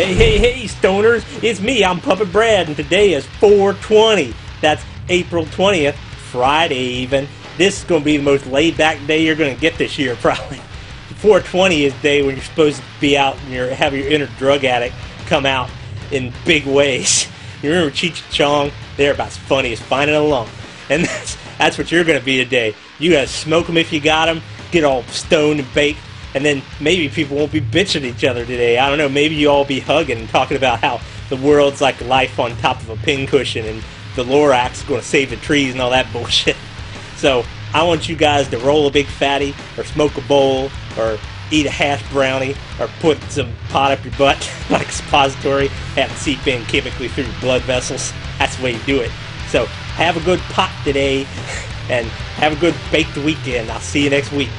Hey, stoners, it's me, I'm Puppet Brad, and today is 4/20. That's April 20th, Friday even. This is going to be the most laid-back day you're going to get this year, probably. 4/20 is the day when you're supposed to be out and have your inner drug addict come out in big ways. You remember Cheech and Chong? They're about as funny as finding a lump. And that's what you're going to be today. You got to smoke them if you got them, get all stoned and baked, and then maybe people won't be bitching at each other today. I don't know, maybe you all be hugging and talking about how the world's like life on top of a pincushion and the Lorax is going to save the trees and all that bullshit. So I want you guys to roll a big fatty, or smoke a bowl, or eat a hash brownie, or put some pot up your butt like a suppository, have it seep in chemically through your blood vessels. That's the way you do it. So have a good pot today, and have a good baked weekend. I'll see you next week.